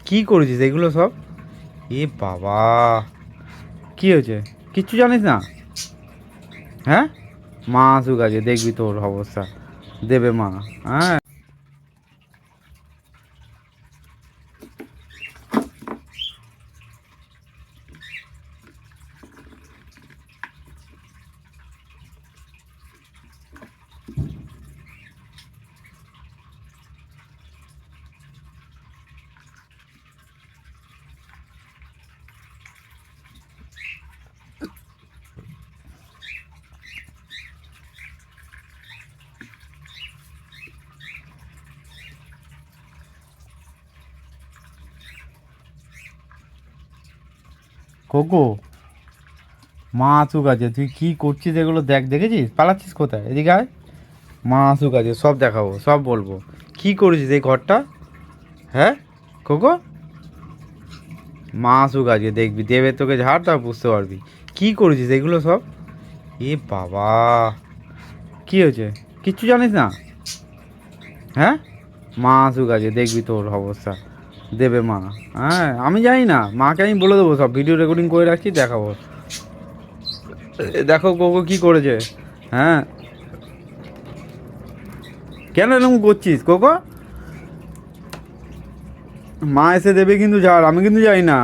কি করেছিস এগুলো সব? এ বাবা, কি হয়েছে? কিচ্ছু জানিস না? হ্যাঁ, মা আসুক আগে দেখবি তোর অবস্থা দেবে মা। হ্যাঁ, কোকো, মা আসুক আছে, তুই কি করছিস এগুলো দেখ, দেখেছিস? পালাচ্ছিস কোথায়? এদিকে আয়, মা আসুক আছে সব দেখাবো, সব বলবো। কি করেছিস এই ঘরটা? হ্যাঁ কোকো, মা আসুক আজকে দেখবি, দেবে তোকে ঝাড়, তা বুঝতে পারবি কি করেছিস এগুলো সব। এ বাবা, কি হয়েছে? কিচ্ছু জানিস না? হ্যাঁ, মা আসুক আজকে দেখবি তোর অবস্থা দেবে মা। হ্যাঁ, আমি জানি না, মাকে আমি বলে দেবো, সব ভিডিও রেকর্ডিং করে রাখছি, দেখাবো। দেখো কোকো কি করেছে। হ্যাঁ, কেন এরকম করছিস কোকো? মা এসে দেবে কিন্তু ঝাড়, আমি কিন্তু যাই না।